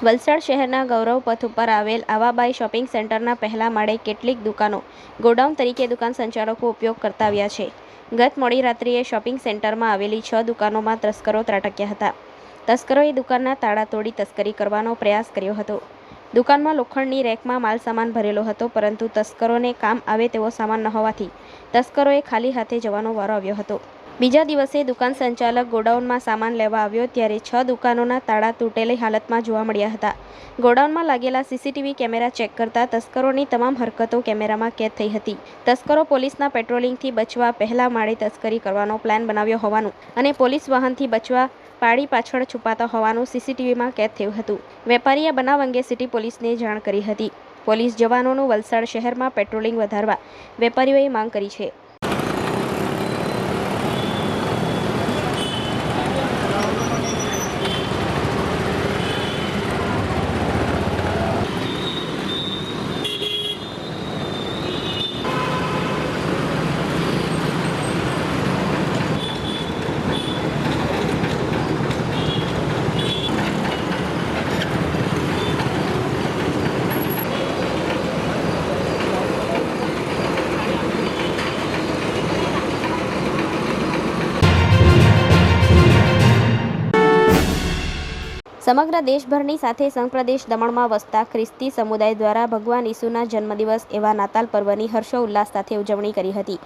વલસાડ શહેરના ગૌરવ પથ ઉપર આવેલ આવાબાઈ શોપિંગ સેન્ટરના પહેલા માળે કેટલીક દુકાનો ગોડાઉન તરીકે દુકાન સંચાલકો ઉપયોગ કરતા આવ્યા છે. ગત મોડી રાત્રિએ શોપિંગ સેન્ટરમાં આવેલી 6 દુકાનોમાં તસ્કરો ત્રાટક્યા હતા. તસ્કરોએ દુકાનના તાળા તોડી તસ્કરી કરવાનો પ્રયાસ કર્યો હતો. દુકાનમાં લોખંડની રેકમાં માલસામાન ભરેલો હતો, પરંતુ તસ્કરોને કામ આવે તેવો સામાન ન હોવાથી તસ્કરોએ ખાલી હાથે જવાનો વારો આવ્યો હતો. બીજા દિવસે દુકાન સંચાલક ગોડાઉનમાં સામાન લેવા આવ્યો ત્યારે 6 દુકાનોના તાળા તૂટેલી હાલતમાં જોવા મળ્યા હતા. ગોડાઉનમાં લાગેલા સીસીટીવી કેમેરા ચેક કરતા તસ્કરોની તમામ હરકતો કેમેરામાં કેદ થઈ હતી. તસ્કરો પોલીસના પેટ્રોલિંગથી બચવા પહેલા માળે તસ્કરી કરવાનો પ્લાન બનાવ્યો હોવાનું અને પોલીસ વાહનથી બચવા પાડી પાછળ છુપાતા હોવાનું સીસીટીવીમાં કેદ થયું હતું. વેપારીએ બનાવ અંગે સિટી પોલીસને જાણ કરી હતી. પોલીસ જવાનોનું વલસાડ શહેરમાં પેટ્રોલિંગ વધારવા વેપારીઓએ માંગ કરી છે. સમગ્ર દેશભરની સાથે સંઘપ્રદેશ દમણમાં વસતા ખ્રિસ્તી સમુદાય દ્વારા ભગવાન ઈસુના જન્મદિવસ એવા નાતાલ પર્વની હર્ષોલ્લાસ સાથે ઉજવણી કરી હતી.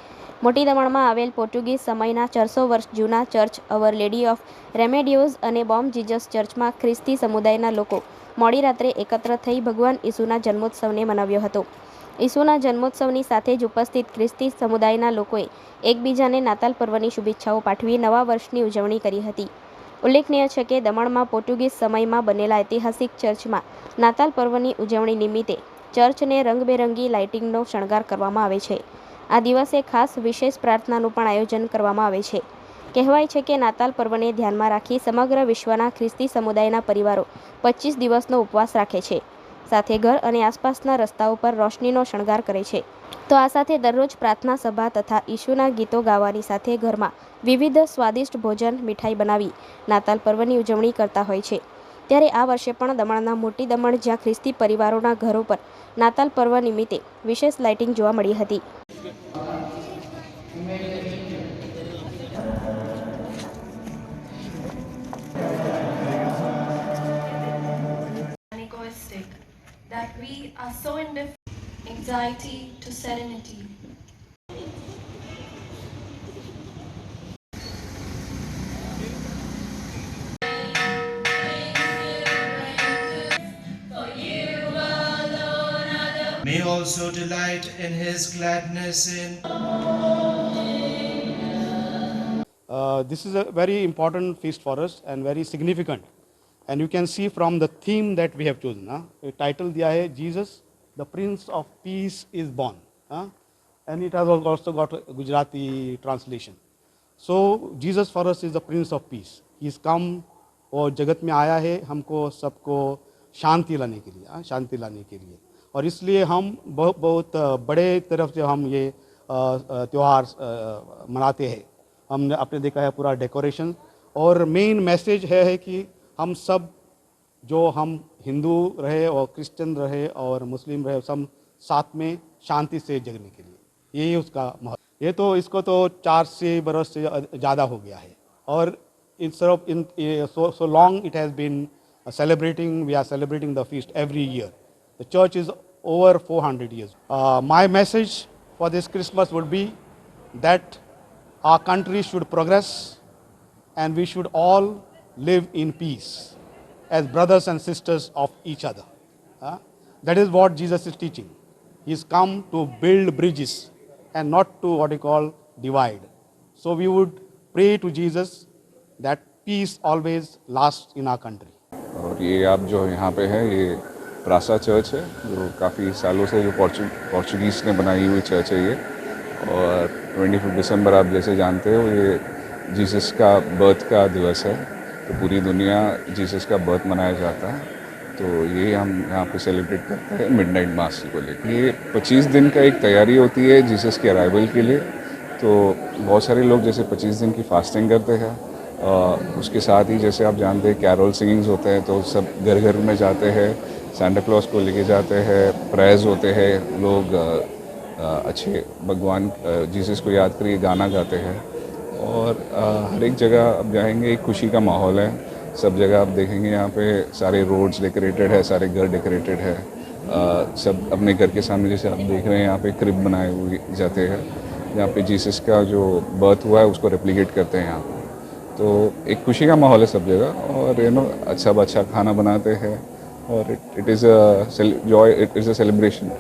મોટી દમણમાં આવેલ પોર્ટુગીઝ સમયના 400 વર્ષ જૂના ચર્ચ અવર લેડી ઓફ રેમેડિયોઝ અને બોમ જીસસ ચર્ચમાં ખ્રિસ્તી સમુદાયના લોકો મોડી રાત્રે એકત્ર થઈ ભગવાન ઈસુના જન્મોત્સવને મનાવ્યો હતો. ઈસુના જન્મોત્સવની સાથે જ ઉપસ્થિત ખ્રિસ્તી સમુદાયના લોકોએ એકબીજાને નાતાલ પર્વની શુભેચ્છાઓ પાઠવી નવા વર્ષની ઉજવણી કરી હતી. ઉલ્લેખનીય છે કે દમણમાં પોર્ટુગીઝ સમયમાં બનેલા ઐતિહાસિક ચર્ચમાં નાતાલ પર્વની ઉજવણી નિમિત્તે ચર્ચને રંગબેરંગી લાઇટિંગનો શણગાર કરવામાં આવે છે. આ દિવસે ખાસ વિશેષ પ્રાર્થનાનું પણ આયોજન કરવામાં આવે છે. કહેવાય છે કે નાતાલ પર્વને ધ્યાનમાં રાખી સમગ્ર વિશ્વના ખ્રિસ્તી સમુદાયના પરિવારો 25 દિવસનો ઉપવાસ રાખે છે. સાથે ઘર અને આસપાસના રસ્તાઓ પર રોશનીનો શણગાર કરે છે. તો આ સાથે દરરોજ પ્રાર્થના સભા તથા ઈસુના ગીતો ગાવાની સાથે ઘરમાં વિવિધ સ્વાદિષ્ટ ભોજન મીઠાઈ બનાવી નાતાલ પર્વની ઉજવણી કરતા હોય છે. ત્યારે આ વર્ષે પણ દમણના મોટી દમણ જ્યાં ખ્રિસ્તી પરિવારોના ઘરો પર નાતાલ પર્વ નિમિત્તે વિશેષ લાઇટિંગ જોવા મળી હતી. That we are so indifferent, anxiety to serenity. May also delight in his gladness in. This is a very important feast for us and very significant. And you can see from the theme that we have chosen. The title दिया है Jesus, the Prince of Peace is born. And it has also got a Gujarati translation. So Jesus for us is the Prince of Peace. He has come और जगत में आया है हमको सबको शांति लाने के लिए, शांति लाने के लिए. और इसलिए हम बहुत बड़े तरफ से हम ये त्यौहार मनाते हैं. हमने आपने देखा है पूरा डेकोरेशन और मेन मैसेज है कि हम सब जो हम हिंदू रहे और क्रिश्चियन रहे और मुस्लिम रहे सब साथ में शांति से जगने के लिए, यही उसका महत्व. ये तो इसको तो 400 बरस से ज़्यादा हो गया है और so long it has been celebrating. We are celebrating the feast every year. The church is over 400 years. My message for this Christmas would be that our country should progress and we should all live in peace as brothers and sisters of each other. That is what Jesus is teaching. He has come to build bridges and not to what you call divide. So we would pray to Jesus that peace always lasts in our country. और ये आप जो यहाँ पे है ये Prasa church है जो काफ़ी सालों से जो पोर्चुगीज़ ने बनाई हुई चर्च है ये. और 25 दिसंबर आप जैसे जानते हो ये जीसस का बर्थ का दिवस है. तो पूरी दुनिया जीसस का बर्थ मनाया जाता है. तो ये हम यहाँ पे सेलिब्रेट करते हैं मिडनाइट मास को लेकर. ये 25 दिन का एक तैयारी होती है जीसस के अराइवल के लिए. तो बहुत सारे लोग जैसे 25 दिन की फास्टिंग करते हैं उसके साथ ही जैसे आप जानते हैं कैरोल सिंगिंग्स होते हैं, तो सब घर घर में जाते हैं, सेंटा क्लॉज को लेके जाते हैं, प्रेयर्स होते हैं, लोग अच्छे भगवान जीसस को याद करके गाना गाते हैं। और हर एक जगह आप जाएंगे एक खुशी का माहौल है। सब जगह आप देखेंगे यहाँ पे सारे रोड्स डेकोरेटेड है, सारे घर डेकोरेटेड है। सब अपने घर के सामने जैसे आप देख रहे हैं यहाँ पे क्रिब बनाए हुए जाते हैं, यहाँ पे जीसस का जो बर्थ हुआ है उसको रेप्लिकेट करते हैं यहाँ पे। तो एक खुशी का माहौल है सब जगह, और सब अच्छा खाना बनाते हैं, और it is a joy, it is a celebration.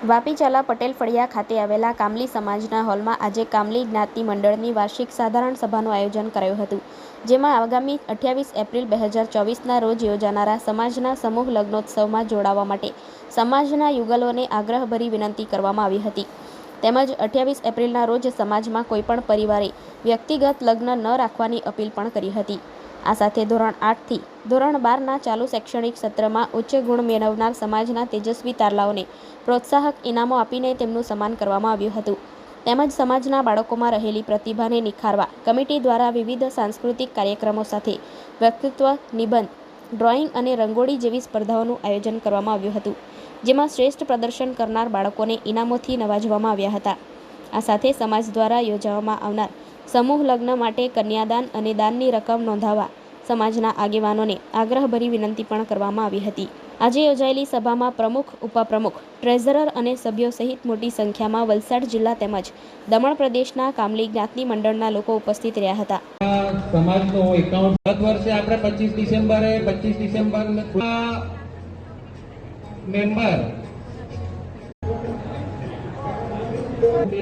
Vapi Chala Patel Faliya ખાતે આવેલા કામલી સમાજના હોલમાં આજે કામલી જ્ઞાતિ મંડળની વાર્ષિક સાધારણ સભાનું આયોજન કરાયું હતું, જેમાં આગામી 28 એપ્રિલ 2024ના રોજ યોજાનારા સમાજના સમૂહ લગ્નોત્સવમાં જોડાવા માટે સમાજના યુગલોને આગ્રહભરી વિનંતી કરવામાં આવી હતી. તેમજ 28 એપ્રિલના રોજ સમાજમાં કોઈપણ પરિવારે વ્યક્તિગત લગ્ન ન રાખવાની અપીલ પણ કરી હતી. આ સાથે ધોરણ 8 થી ધોરણ 12ના ચાલુ શૈક્ષણિક સત્રમાં ઉચ્ચ ગુણ મેળવનાર સમાજના તેજસ્વી તારલાઓને પ્રોત્સાહક ઇનામો આપીને તેમનું સન્માન કરવામાં આવ્યું હતું. તેમજ સમાજના બાળકોમાં રહેલી પ્રતિભાને નિખારવા કમિટી દ્વારા વિવિધ સાંસ્કૃતિક કાર્યક્રમો સાથે વ્યક્તિત્વ, નિબંધ, ડ્રોઈંગ અને રંગોળી જેવી સ્પર્ધાઓનું આયોજન કરવામાં આવ્યું હતું, જેમાં શ્રેષ્ઠ પ્રદર્શન કરનાર બાળકોને ઇનામોથી નવાજવામાં આવ્યા હતા. આ સાથે સમાજ દ્વારા યોજવામાં આવનાર સમૂહ લગ્ન માટે કન્યાદાન અને દાનની રકમ નોંધાવવા સમાજના આગેવાનોને આગ્રહભરી વિનંતી પણ કરવામાં આવી હતી. આજે યોજાયેલી સભામાં પ્રમુખ, ઉપપ્રમુખ, ટ્રેઝરર અને સભ્યો સહિત મોટી સંખ્યામાં વલસાડ જિલ્લા તેમજ દમણ પ્રદેશના કામલી જ્ઞાતિ મંડળના લોકો ઉપસ્થિત રહ્યા હતા. સમાજનો એકાઉન્ટ ગત વર્ષે આપણે 25 ડિસેમ્બર મેમ્બર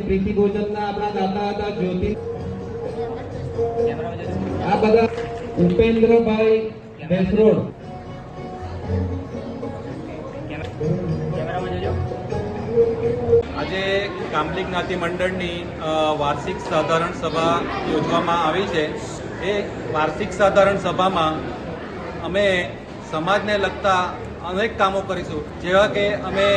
પ્રીતિ ભોજનના આપણા દાતા હતા જ્યોતિ, આ બધા ઉપેન્દ્રભાઈ બેસરોડ, આજે કામલી જ્ઞાતિ મંડળની વાર્ષિક સાધારણ સભા યોજવામાં આવી છે. એ વાર્ષિક સાધારણ સભામાં અમે સમાજને લગતા અનેક કામો કરીશું, જેવા કે અમે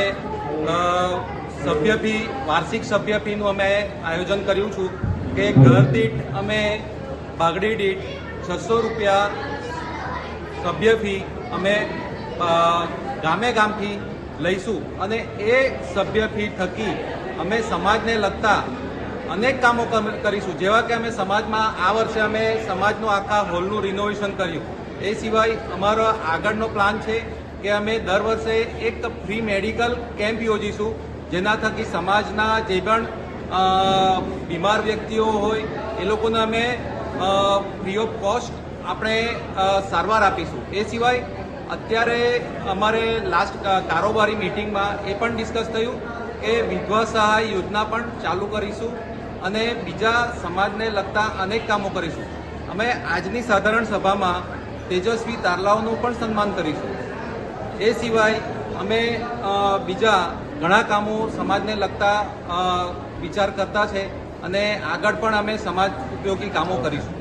સભ્ય ફી, વાર્ષિક સભ્ય ફીનું અમે આયોજન કર્યું છું કે ઘર દીઠ અમે બાગડી દીઠ 600 રૂપિયા સભ્ય ફી અમે ગામે ગામથી લઈશું, અને એ સભ્ય ફી થકી અમે સમાજને લગતા અનેક કામો કરીશું. જેવા કે અમે સમાજમાં આ વર્ષે અમે સમાજનું આખા હોલનું રિનોવેશન કર્યું. એ સિવાય અમારો આગળનો પ્લાન છે કે અમે દર વર્ષે એક ફ્રી મેડિકલ કેમ્પ યોજીશું, જેના થકી સમાજના જે પણ બીમાર વ્યક્તિઓ હોય એ લોકોને અમે ફ્રી ઓફ કોસ્ટ આપણે સારવાર આપીશું. એ સિવાય અત્યારે અમારે લાસ્ટ કારોબારી મિટિંગમાં એ પણ ડિસ્કસ થયું કે વિધવા સહાય યોજના પણ ચાલુ કરીશું અને બીજા સમાજને લગતા અનેક કામો કરીશું. અમે આજની સાધારણ સભામાં તેજસ્વી તારલાઓનું પણ સન્માન કરીશું. એ સિવાય અમે બીજા ઘણા કામો સમાજને લગતા વિચાર કરતા છે, અને આગળ પણ અમે સમાજ ઉપયોગી કામો કરીશું.